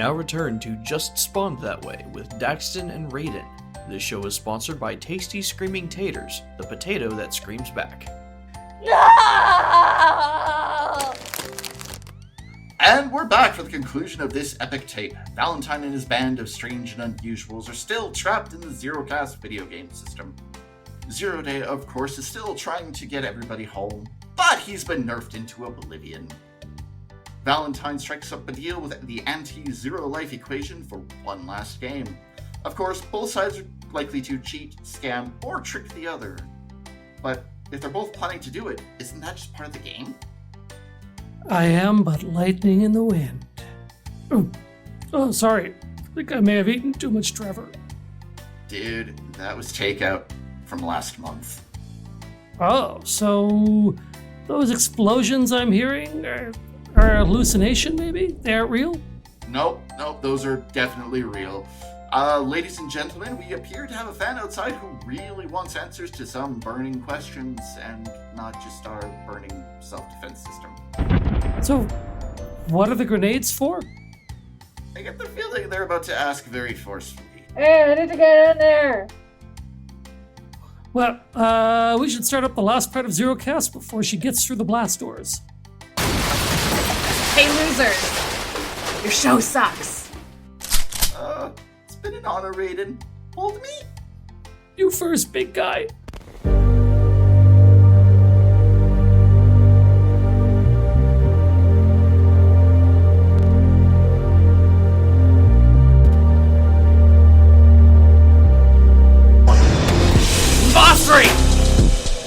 now return to Just Spawned That Way with Daxton and Raiden. This show is sponsored by Tasty Screaming Taters, the potato that screams back. No! And we're back for the conclusion of this epic tape. Valentine and his band of strange and unusuals are still trapped in the Zerocast video game system. Zero Day, of course, is still trying to get everybody home, but he's been nerfed into oblivion. Valentine strikes up a deal with the Anti-Zero life equation for one last game. Of course, both sides are likely to cheat, scam, or trick the other. But if they're both planning to do it, isn't that just part of the game? I am but lightning in the wind. Oh, sorry. I think I may have eaten too much Trevor. Dude, that was takeout from last month. Oh, so those explosions I'm hearing are a hallucination, maybe? They aren't real? Nope, those are definitely real. Ladies and gentlemen, we appear to have a fan outside who really wants answers to some burning questions, and not just our burning self-defense system. So, what are the grenades for? I get the feeling they're about to ask very forcefully. Hey, I need to get in there! Well, we should start up the last part of Zerocast before she gets through the blast doors. Hey, losers! Your show sucks. It's been an honor, Raiden. Hold me? You first, big guy.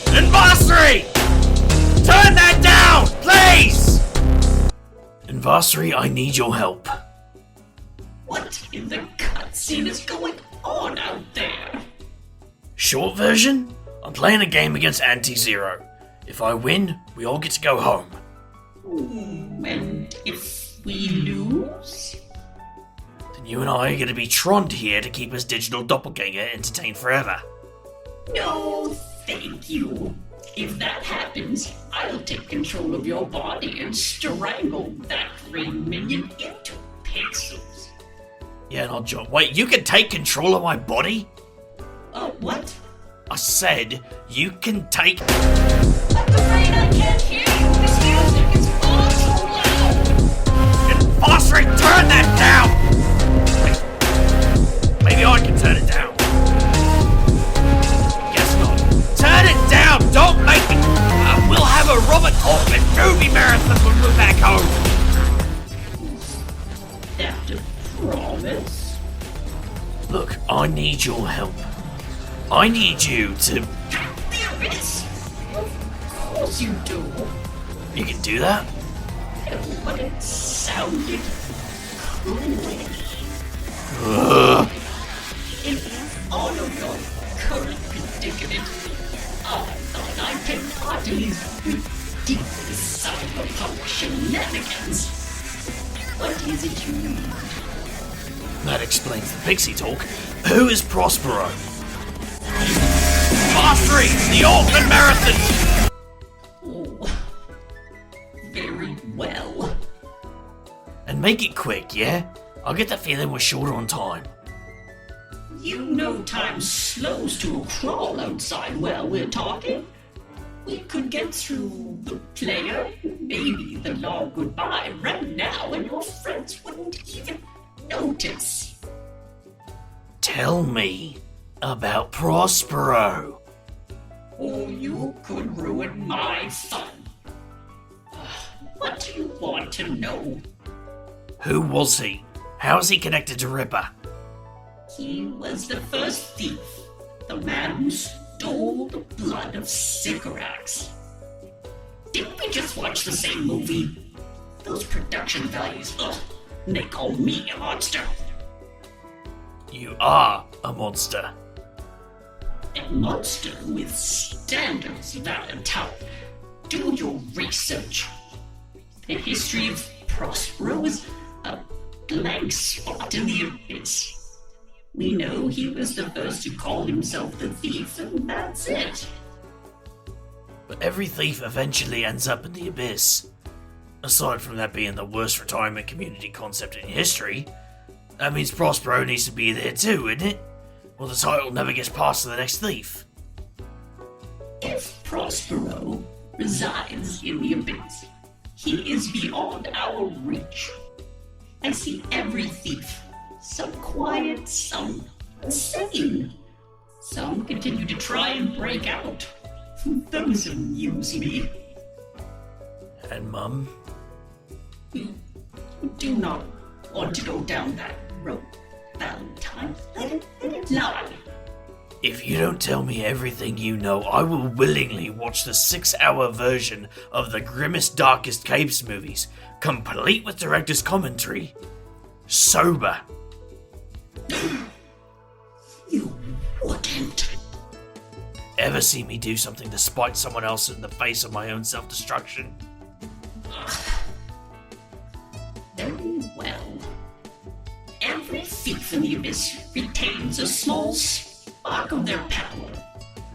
Invasory! Turn that down, please! Invasory, I need your help. What in the cutscene is going on out there? Short version? I'm playing a game against Anti-Zero. If I win, we all get to go home. And if we lose? Then you and I are going to be troned here to keep us digital doppelganger entertained forever. No, thank you. If that happens, I'll take control of your body and strangle that gray minion into pixels. Yeah, no, John. Wait, you can take control of my body? What? I said you can take... I'm afraid I can't hear you. This music is far too loud. Invasory, turn that down! Maybe I can turn it down. Guess not. Turn it down! Don't make me... we'll have a Robert Hoffman movie marathon when we're back home. That a promise? Look, I need your help. I need you to... The abyss? Of course you do. You can do that? But it sounded cool. In all of your current predicament, I thought I could part of these ridiculous cyberpunk shenanigans. What is it you need? That explains the pixie talk. Who is Prospero? Mastery! The Ultimate Marathon! Oh, very well. And make it quick, yeah? I get the feeling we're short on time. You know time slows to a crawl outside while we're talking. We could get through the player, maybe the long goodbye right now, and your friends wouldn't even notice. Tell me about Prospero. Or you could ruin my fun. What do you want to know? Who was he? How is he connected to Ripper? He was the first thief, the man who stole the blood of Sycorax. Didn't we just watch the same movie? Those production values, they call me a monster. You are a monster. A monster with standards, Valentine. Do your research. The history of Prospero is a blank spot in the abyss. We know he was the first to call himself the thief, and that's it. But every thief eventually ends up in the abyss. Aside from that being the worst retirement community concept in history, That means Prospero needs to be there too, isn't it? Well, the title never gets past to the next thief. If Prospero resides in the abyss, he is beyond our reach. I see every thief. Some quiet, some insane. Some continue to try and break out. Those amuse me. And Mum? You do not want to go down that road, Valentine. Let it lie. If you don't tell me everything you know, I will willingly watch the 6-hour version of the grimmest, darkest capes movies, complete with director's commentary. Sober. You wouldn't. Ever see me do something to spite someone else in the face of my own self-destruction? Very well. Every thief in the abyss retains a small spark of their power.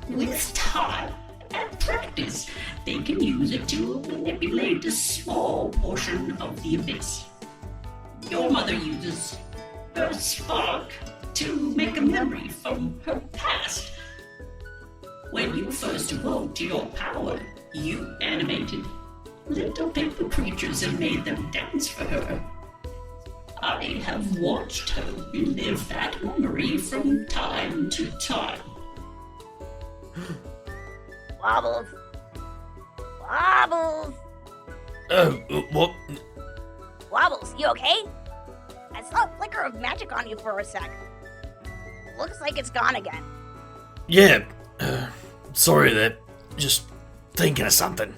With time and practice, they can use it to manipulate a small portion of the abyss. Your mother uses her spark to make a memory from her past. When you first awoke to your power, you animated little paper creatures and made them dance for her. I have watched her relive that memory from time to time. Wobbles. Wobbles. What? Wobbles, you okay? I saw a flicker of magic on you for a sec. Looks like it's gone again. Yeah, sorry there. Just thinking of something.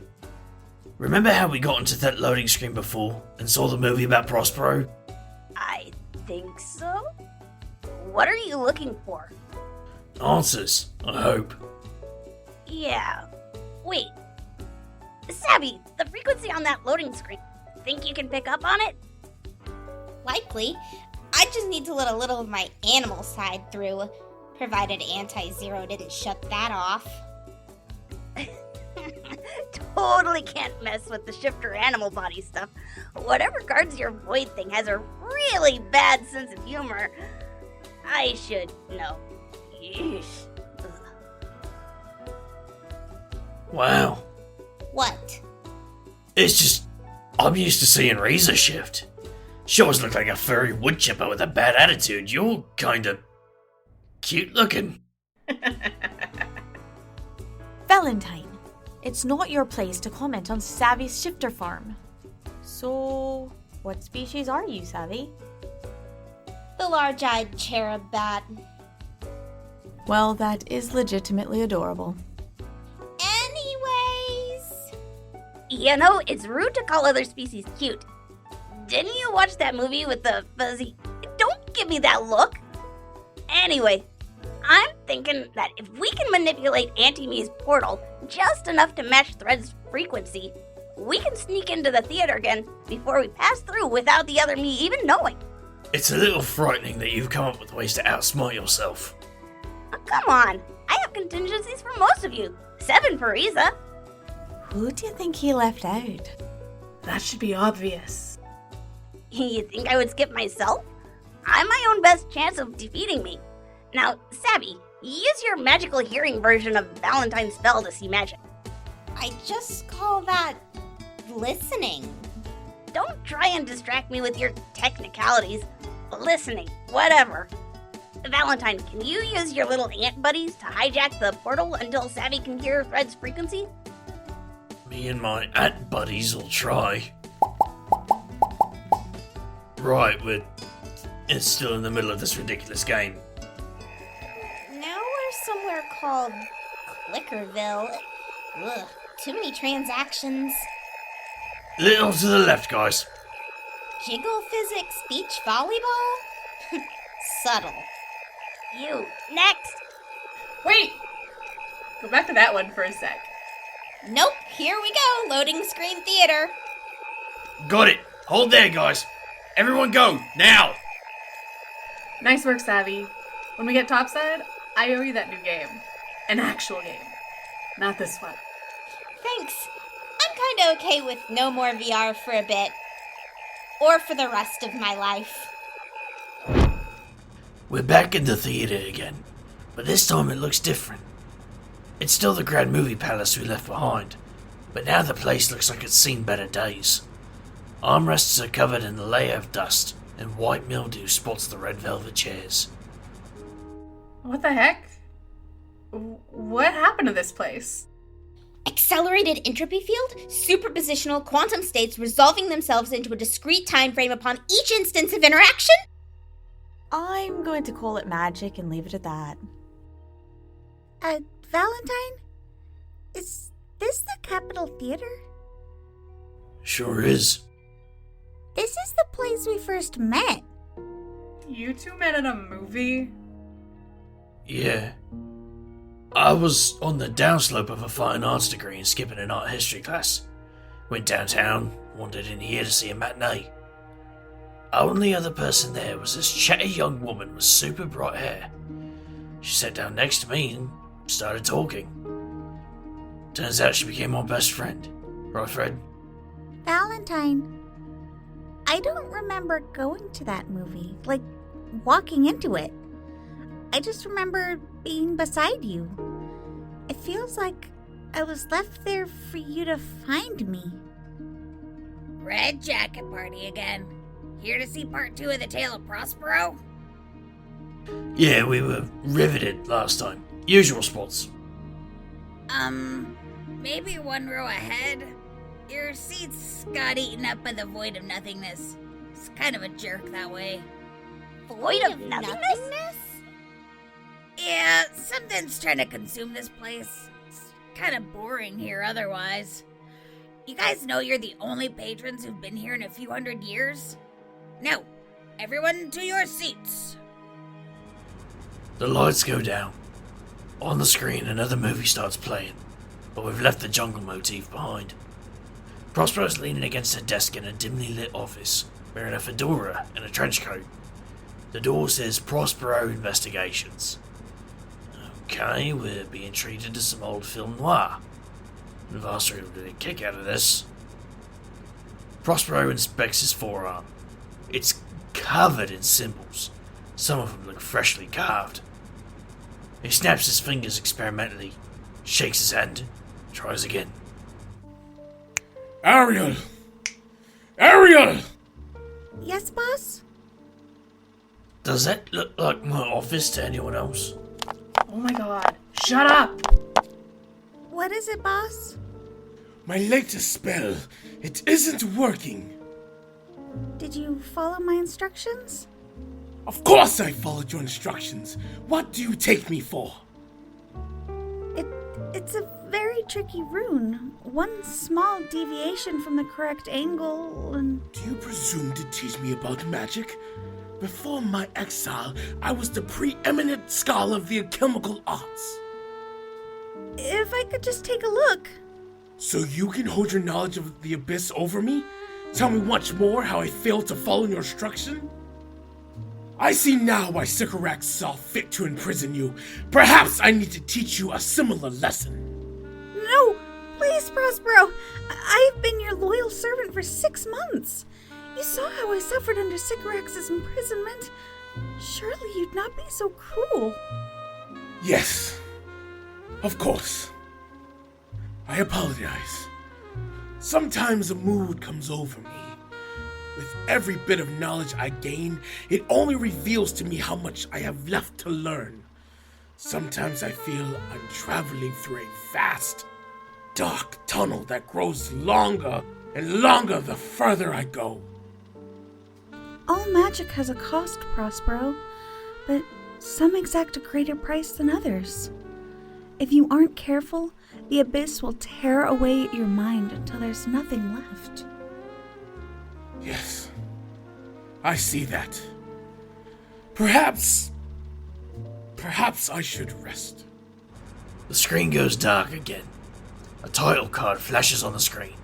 Remember how we got into that loading screen before and saw the movie about Prospero? I think so. What are you looking for? Answers, I hope. Yeah. Wait. Savvy, the frequency on that loading screen. Think you can pick up on it? Likely. I just need to let a little of my animal side through, provided Anti-Zero didn't shut that off. Totally can't mess with the shifter animal body stuff. Whatever guards your void thing has a really bad sense of humor. I should know. Yeesh. Wow. What? It's just, I'm used to seeing Razor shift. She always looked like a furry wood chipper with a bad attitude. You're kinda cute looking. Valentine, it's not your place to comment on Savvy's shifter farm. So, what species are you, Savvy? The large-eyed cherub bat. Well, that is legitimately adorable. Anyways... You know, it's rude to call other species cute. Didn't you watch that movie with the fuzzy... Don't give me that look! Anyway, I'm thinking that if we can manipulate Auntie Me's portal just enough to match Thread's frequency, we can sneak into the theater again before we pass through without the other me even knowing. It's a little frightening that you've come up with ways to outsmart yourself. Oh, come on, I have contingencies for most of you. 7 for Riza. Who do you think he left out? That should be obvious. You think I would skip myself? I'm my own best chance of defeating me. Now, Savvy, use your magical hearing version of Valentine's spell to see magic. I just call that... listening. Don't try and distract me with your technicalities. Listening, whatever. Valentine, can you use your little ant buddies to hijack the portal until Savvy can hear Thread's frequency? Me and my ant buddies will try. Right, it's still in the middle of this ridiculous game. Now we're somewhere called Clickerville. Ugh, too many transactions. Little to the left, guys. Jiggle physics beach volleyball? Subtle. You, next! Wait! Go back to that one for a sec. Nope, here we go, loading screen theater. Got it. Hold there, guys. Everyone go, now! Nice work, Savvy. When we get topside, I owe you that new game. An actual game. Not this one. Thanks. I'm kinda okay with no more VR for a bit. Or for the rest of my life. We're back in the theater again, but this time it looks different. It's still the grand movie palace we left behind, but now the place looks like it's seen better days. Armrests are covered in a layer of dust, and white mildew spots the red velvet chairs. What the heck? What happened to this place? Accelerated entropy field, superpositional quantum states resolving themselves into a discrete time frame upon each instance of interaction? I'm going to call it magic and leave it at that. Valentine? Is this the Capitol Theater? Sure is. This is the place we first met. You two met at a movie? Yeah. I was on the downslope of a fine arts degree and skipping an art history class. Went downtown, wandered in here to see a matinee. Only other person there was this chatty young woman with super bright hair. She sat down next to me and started talking. Turns out she became my best friend. Right, Fred? Valentine, I don't remember going to that movie, like walking into it. I just remember being beside you. It feels like I was left there for you to find me. Red Jacket Party again. Here to see part 2 of the Tale of Prospero? Yeah, we were riveted last time. Usual spots. Maybe one row ahead? Your seats got eaten up by the void of nothingness. It's kind of a jerk that way. Void of nothingness? Yeah, something's trying to consume this place. It's kind of boring here otherwise. You guys know you're the only patrons who've been here in a few hundred years? Now, everyone to your seats. The lights go down. On the screen, another movie starts playing, but we've left the jungle motif behind. Prospero's leaning against a desk in a dimly lit office, wearing a fedora and a trench coat. The door says Prospero Investigations. Okay, we're being treated to some old film noir. Vassar will get a kick out of this. Prospero inspects his forearm. It's covered in symbols. Some of them look freshly carved. He snaps his fingers experimentally, shakes his hand, tries again. Ariel! Ariel! Yes, boss? Does that look like my office to anyone else? Oh my god. Shut up! What is it, boss? My latest spell. It isn't working. Did you follow my instructions? Of course I followed your instructions. What do you take me for? It's a very tricky rune. One small deviation from the correct angle and... Do you presume to teach me about magic? Before my exile, I was the preeminent scholar of the alchemical arts. If I could just take a look. So you can hold your knowledge of the abyss over me? Tell me once more how I failed to follow your instruction? I see now why Sycorax saw fit to imprison you. Perhaps I need to teach you a similar lesson. No! Please, Prospero! I've been your loyal servant for 6 months. You saw how I suffered under Sycorax's imprisonment. Surely you'd not be so cruel. Yes. Of course. I apologize. Sometimes a mood comes over me. With every bit of knowledge I gain, it only reveals to me how much I have left to learn. Sometimes I feel I'm traveling through a vast, dark tunnel that grows longer and longer the further I go. All magic has a cost, Prospero, but some exact a greater price than others. If you aren't careful, the abyss will tear away at your mind until there's nothing left. Yes, I see that. Perhaps I should rest. The screen goes dark again. A title card flashes on the screen.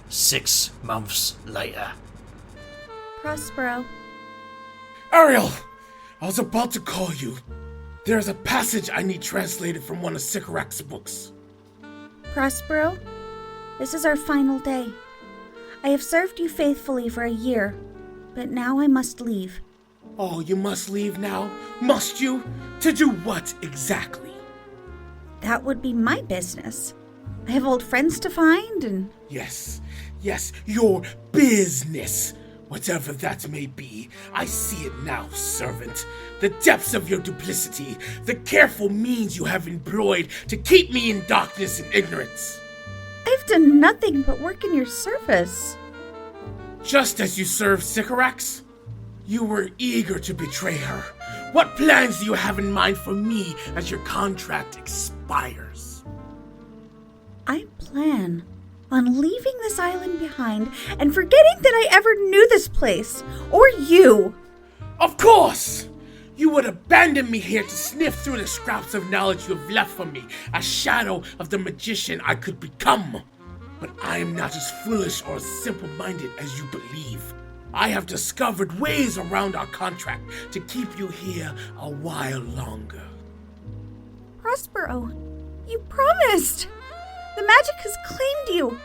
6 months later. Prospero. Ariel! I was about to call you. There's a passage I need translated from one of Sycorax's books. Prospero, this is our final day. I have served you faithfully for a year, but now I must leave. Oh, you must leave now? Must you? To do what exactly? That would be my business. I have old friends to find and... Yes, your business. Whatever that may be, I see it now, servant. The depths of your duplicity, the careful means you have employed to keep me in darkness and ignorance. I've done nothing but work in your service. Just as you served Sycorax, you were eager to betray her. What plans do you have in mind for me as your contract expires? I plan on leaving this island behind and forgetting that I ever knew this place, or you. Of course! You would abandon me here to sniff through the scraps of knowledge you have left for me, a shadow of the magician I could become. But I am not as foolish or as simple-minded as you believe. I have discovered ways around our contract to keep you here a while longer. Prospero, you promised! The magic has claimed you.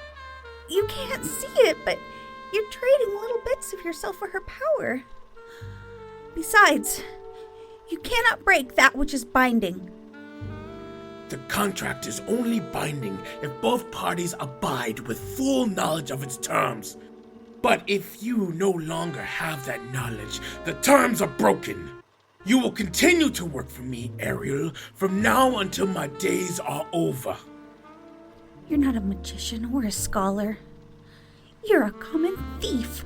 You can't see it, but you're trading little bits of yourself for her power. Besides, you cannot break that which is binding. The contract is only binding if both parties abide with full knowledge of its terms. But if you no longer have that knowledge, the terms are broken. You will continue to work for me, Ariel, from now until my days are over. You're not a magician or a scholar. You're a common thief.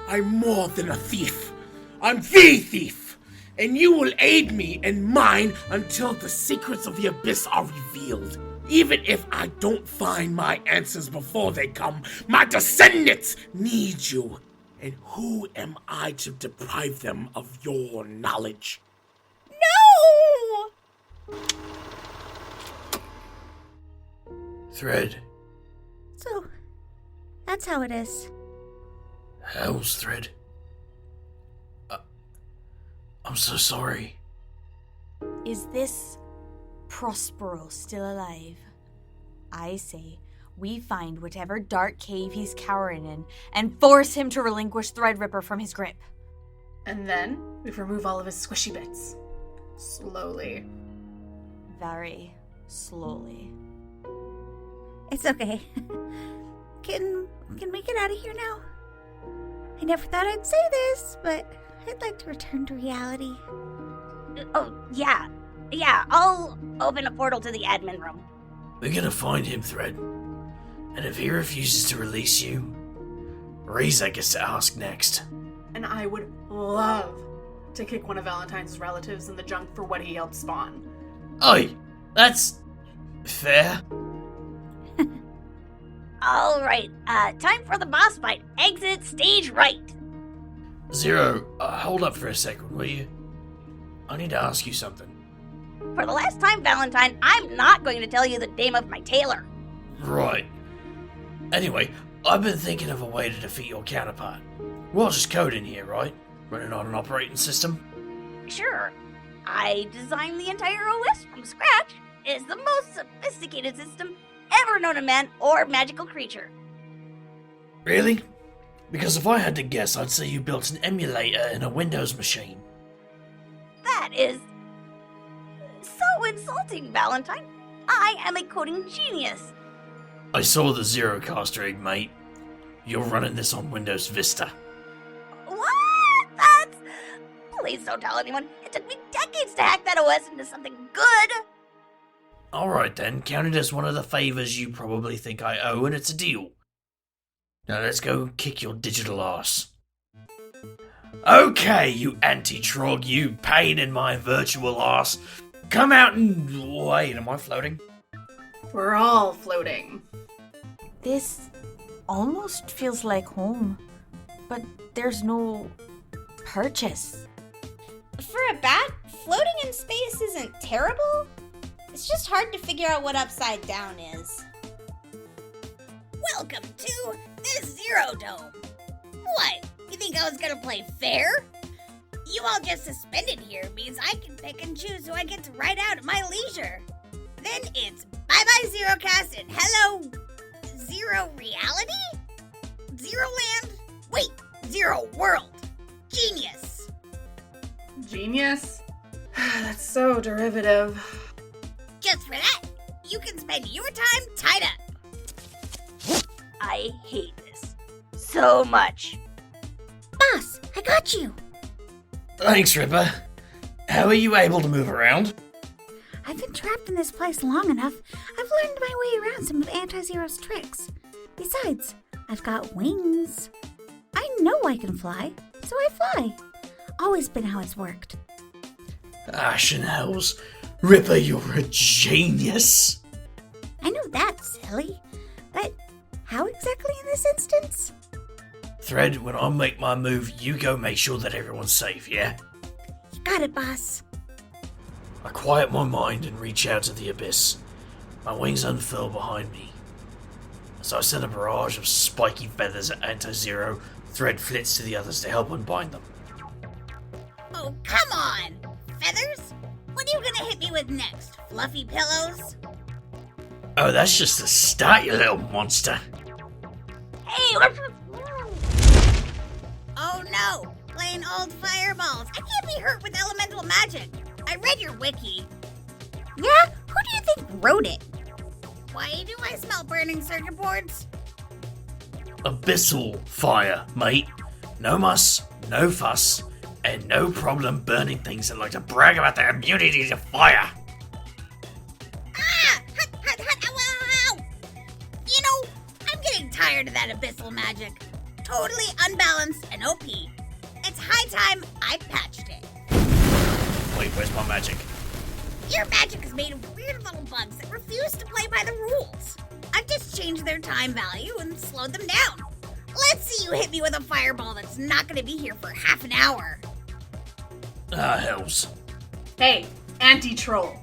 I'm more than a thief. I'm the thief. And you will aid me and mine until the secrets of the abyss are revealed. Even if I don't find my answers before they come, my descendants need you. And who am I to deprive them of your knowledge? No! Thread. So, that's how it is. How's Thread? I'm so sorry. Is this Prospero still alive? I say we find whatever dark cave he's cowering in and force him to relinquish Threadripper from his grip. And then we remove all of his squishy bits. Slowly. Very slowly. It's okay. Can we get out of here now? I never thought I'd say this, but I'd like to return to reality. Oh, yeah. Yeah, I'll open a portal to the admin room. We're gonna find him, Thread. And if he refuses to release you, Reza gets to ask next. And I would love to kick one of Valentine's relatives in the junk for what he helped spawn. Oi, that's fair. Alright, time for the boss fight. Exit stage right. Zero, hold up for a second, will you? I need to ask you something. For the last time, Valentine, I'm not going to tell you the name of my tailor. Right. Anyway, I've been thinking of a way to defeat your counterpart. We're just code in here, right? Running on an operating system? Sure. I designed the entire OS from scratch. It's the most sophisticated system ever known to man or magical creature. Really? Because if I had to guess, I'd say you built an emulator in a Windows machine. That is so insulting, Valentine. I am a coding genius. I saw the Zerocast rig, mate. You're running this on Windows Vista. What? That's... Please don't tell anyone. It took me decades to hack that OS into something good. Alright then, count it as one of the favors you probably think I owe, and it's a deal. Now let's go kick your digital ass. Okay, you anti-trog, you pain in my virtual ass. Come out and... Wait, am I floating? We're all floating. This almost feels like home, but there's no purchase. For a bat, floating in space isn't terrible. It's just hard to figure out what upside down is. Welcome to the Zero Dome. What? You think I was gonna play fair? You all just suspended here means I can pick and choose who I get to ride out at my leisure. Then it's bye-bye Zerocast and hello Zero Reality? Zero Land? Wait, Zero World. Genius. Genius? That's so derivative. Just for that, you can spend your time tied up. I hate this so much. Boss, I got you. Thanks, Ripper. How are you able to move around? I've been trapped in this place long enough. I've learned my way around some of Anti-Zero's tricks. Besides, I've got wings. I know I can fly, so I fly. Always been how it's worked. Ashen hells. Ripper, you're a genius. I know that's silly, but how exactly in this instance? Thread, when I make my move, you go make sure that everyone's safe, yeah? You got it, boss. I quiet my mind and reach out to the abyss. My wings unfurl behind me. As I send a barrage of spiky feathers at Anti-Zero, Thread flits to the others to help unbind them. Oh, come on! Feathers? What are you gonna hit me with next? Fluffy pillows? Oh, that's just the start, you little monster. Hey, what's... Oh no! Plain old fireballs! I can't be hurt with elemental magic! I read your wiki. Yeah? Who do you think wrote it? Why do I smell burning circuit boards? Abyssal fire, mate. No muss, no fuss, and no problem burning things that like to brag about their immunity to fire. Ah! Hut, hut, hut, ow, ow, ow. You know, I'm getting tired of that abyssal magic. Totally unbalanced and OP. It's high time I patched it. Wait, where's my magic? Your magic is made of weird little bugs that refuse to play by the rules. I've just changed their time value and slowed them down. Let's see you hit me with a fireball that's not going to be here for half an hour. Ah, hells. Hey, anti-troll.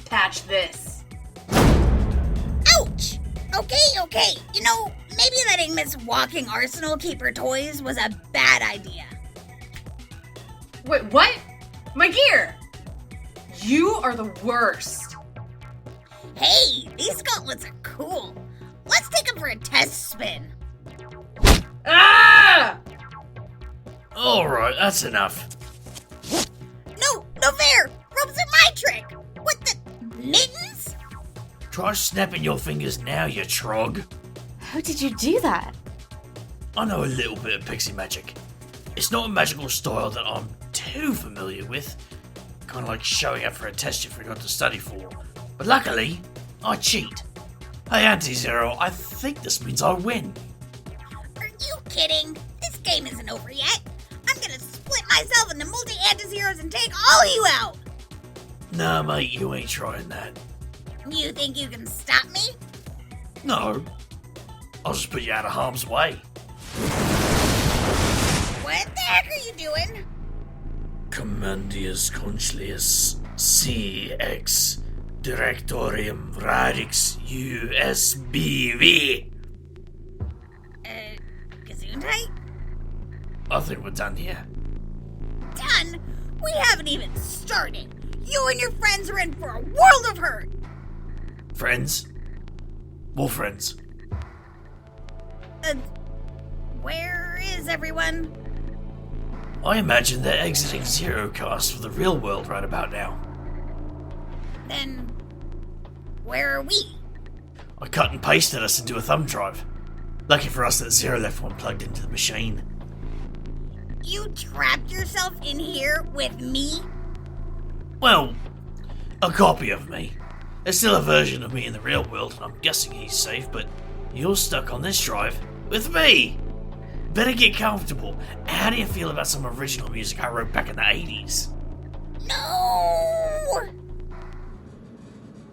Patch this. Ouch! Okay. You know, maybe letting Miss Walking Arsenal keep her toys was a bad idea. Wait, what? My gear! You are the worst. Hey, these gauntlets are cool. Let's take them for a test spin. Ah! Alright, that's enough. No fair! Ropes are my trick! What the... mittens? Try snapping your fingers now, you trog. How did you do that? I know a little bit of pixie magic. It's not a magical style that I'm too familiar with. Kind of like showing up for a test you forgot to study for. But luckily, I cheat. Hey, Anti-Zero, I think this means I win. Are you kidding? This game isn't over yet. I'm gonna split myself into multi-anti-zeros and take all you out. Nah, mate, you ain't trying that. You think you can stop me? No. I'll just put you out of harm's way. What the heck are you doing? Commandius Conchlius CX Directorium Radix USBV. Gesundheit? I think we're done here. Done? We haven't even started. You and your friends are in for a world of hurt. Friends? More friends. Where is everyone? I imagine they're exiting Zerocast for the real world right about now. Then, where are we? I cut and pasted us into a thumb drive. Lucky for us that Zero left one plugged into the machine. You trapped yourself in here with me? Well, a copy of me. There's still a version of me in the real world, and I'm guessing he's safe, but you're stuck on this drive with me. Better get comfortable. How do you feel about some original music I wrote back in the 80s? No!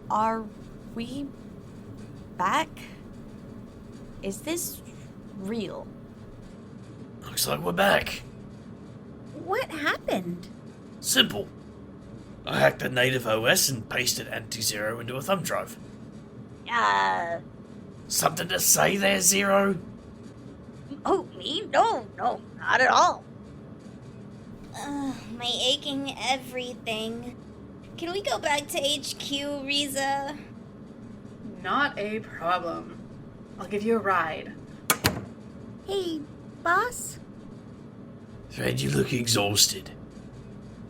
Are we back? Is this real? Looks like we're back. What happened? Simple. I hacked the native OS and pasted Anti-Zero into a thumb drive. Something to say there, Zero? Oh, me? No, not at all. My aching everything. Can we go back to HQ, Riza? Not a problem. I'll give you a ride. Hey, boss? Thread, you look exhausted.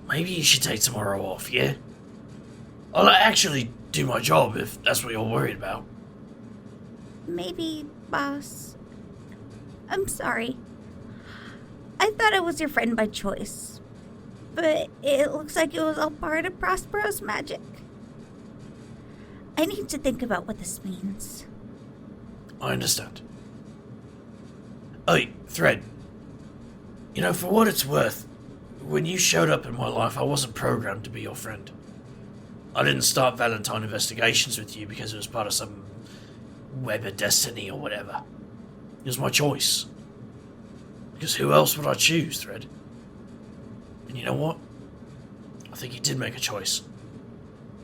maybe you should take tomorrow off, yeah? I'll actually do my job if that's what you're worried about. Maybe, boss. I'm sorry. I thought I was your friend by choice, but it looks like it was all part of Prospero's magic. I need to think about what this means. I understand. Hey, Thread. You know, for what it's worth, when you showed up in my life, I wasn't programmed to be your friend. I didn't start Valentine investigations with you because it was part of some web of destiny or whatever. It was my choice. Because who else would I choose, Thread? And you know what? I think you did make a choice.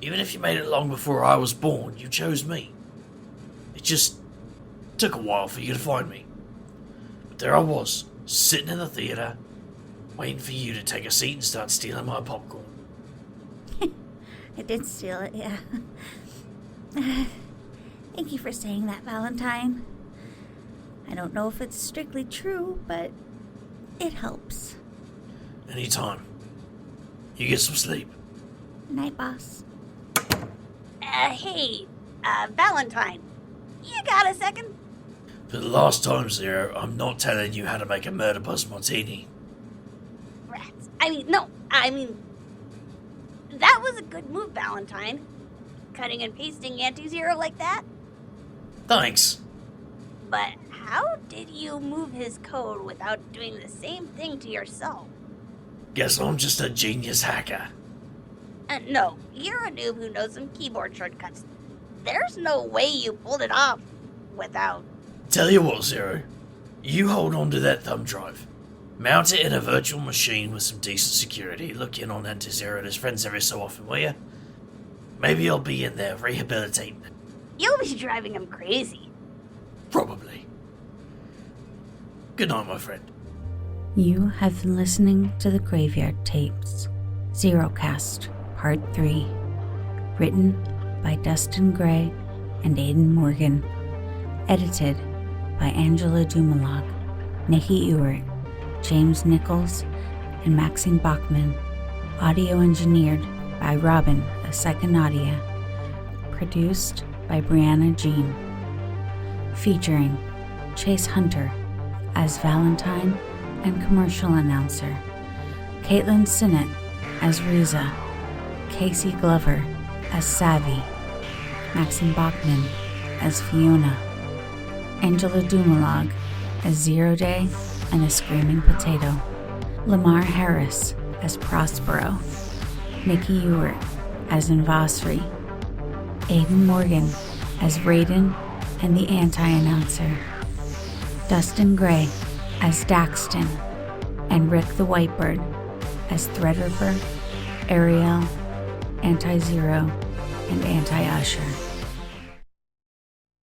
Even if you made it long before I was born, you chose me. It just took a while for you to find me. But there I was, sitting in the theater, waiting for you to take a seat and start stealing my popcorn. I did steal it, yeah. Thank you for saying that, Valentine. I don't know if it's strictly true, but it helps. Anytime. You get some sleep. Good night, boss. Hey, Valentine. You got a second? For the last time, Zero, I'm not telling you how to make a murder bus martini. Rats. I mean, that was a good move, Valentine. Cutting and pasting Anti-Zero like that. Thanks. But how did you move his code without doing the same thing to yourself? Guess I'm just a genius hacker. No, you're a noob who knows some keyboard shortcuts. There's no way you pulled it off without... Tell you what, Zero. You hold on to that thumb drive. Mount it in a virtual machine with some decent security. Look in on Anti-Zero and his friends every so often, will you? Maybe I'll be in there rehabilitating them. You'll be driving him crazy. Probably. Good night, my friend. You have been listening to the Graveyard Tapes, Zerocast, Part 3. Written by Dustin Gray and Aidan Morgan. Edited by Angela Dumalog, Nikki Ewert, James Nichols, and Maxine Bachman. Audio engineered by Robin of Psychonaudia. Produced by Brianna Jean. Featuring Chase Hunter as Valentine and commercial announcer, Caitlin Sinnott as Riza, Casey Glover as Savvy, Maxine Bachman as Fiona, Angela Dumalog as Zero Day and a Screaming Potato, Lamar Harris as Prospero, Nikki Ewert as Invasri, Aidan Morgan as Raiden and the Anti-Announcer, Dustin Gray as Daxton, and Rick the Whitebird as Threadripper, Ariel, Anti-Zero, and Anti-Usher.